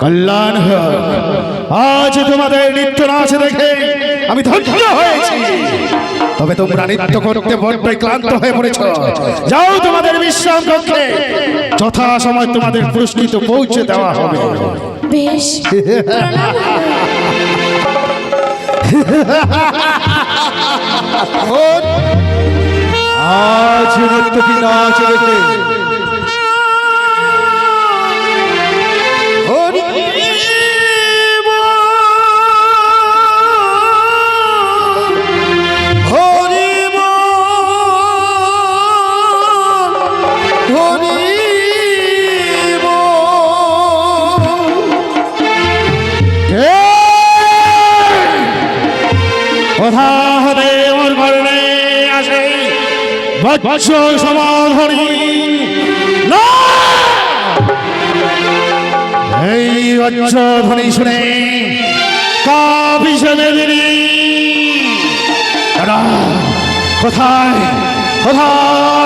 কল্যাণ হোক। আজ তোমাদের নৃত্য নাচ দেখে আমি ধন্য হয়েছি, তবে তোমরা নৃত্য করতে বড্ড ক্লান্ত হয়ে পড়েছ। যাও তোমাদের বিশ্রাম কক্ষে, যথা সময় তোমাদের পুরস্কৃত পৌঁছে দেওয়া হবে। বেশ, আজ নৃত্য কি নাচ দেখে কোথা হতে ওর ঘরে আসে বজ্র সমাধানী না? এই বজ্র ধ্বনি শুনে কাঁপিছে মেদিনী। কোথায় কোথা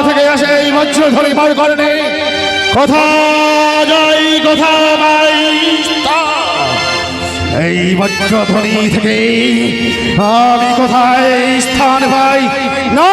থেকে আসে এই বজ্র ধ্বনি মোর ঘরে? কোথা যাই কোথা পাই এই বজ্রধ্বনি থেকে? আমি কোথায় স্থান পাই না?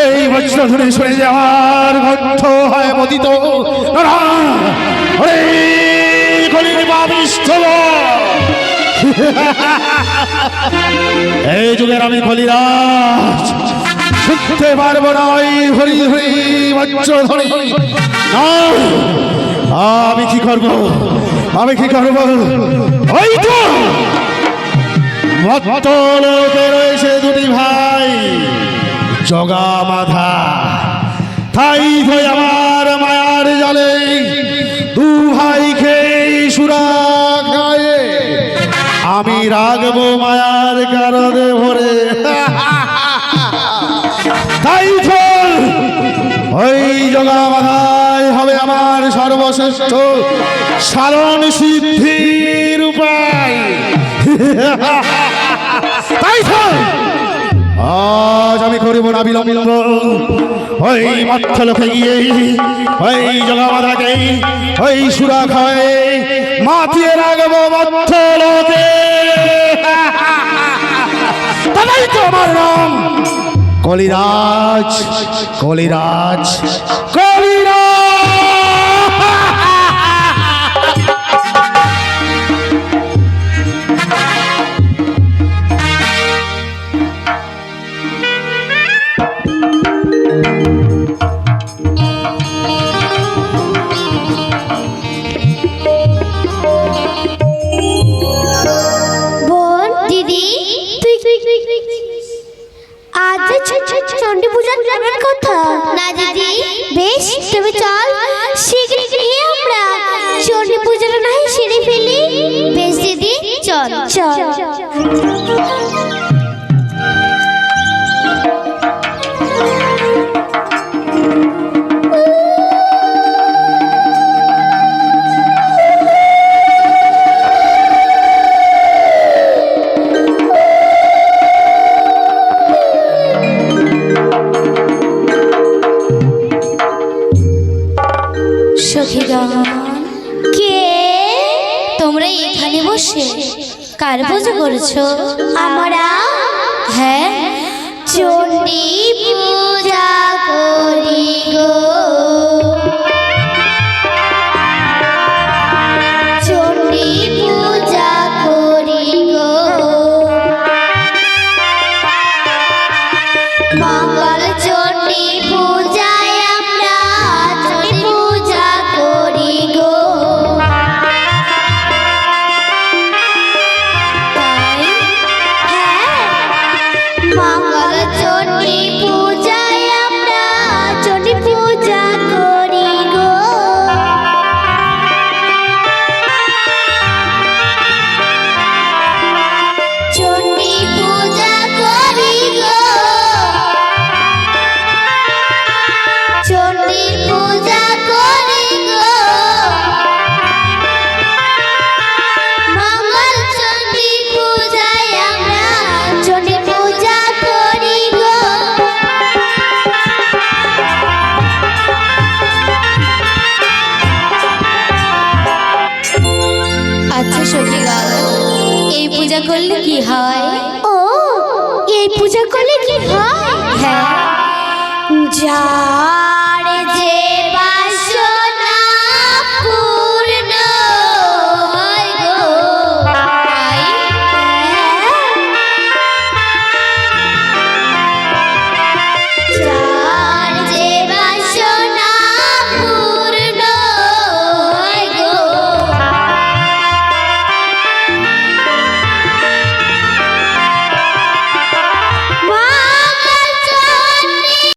এই বজ্রধ্বনি শুনে যাওয়ার কণ্ঠ হয় মদিত। এই যুগের আমি কলিরাজ, শুনতে পারবো না ওই হরি হরি বজ্রধ্বনি। আমি কি করবো, আমি কি করবো? ওই তো মত্তলোকে রয়েছে দুটি ভাই, জগা মাধা। তাই তো আমার মায়ার জালে দু ভাই খেয়ে সুরা গায়ে আমি রাখবো মায়ার কারণে ভরে। তাই তো ওই জগা মাধাই হবে আমার সর্বশ্রেষ্ঠ সারণ সিদ্ধির উপায়। তাই তো আজ আমি করিব না বিলম্ব, ওই মত্তলোকে গিয়ে ওই জগামাতাকে ওই সুরা খায় মাতিয়ে রাখবো মত্তলোকে। তাই তো আমার নাম কলিরাজ, কলিরাজ, কলিরাজ। চণ্ডী পূজার যাবার কথা না দিদি? বেশ, তুমি চল শিগগিরই আমরা চণ্ডী পূজাটা না হয় সেরে ফেলি। বেশ দিদি, চল চল। কে তোমরা এখানে বসে কার পুজো করছো? আমরা? হ্যাঁ, চণ্ডী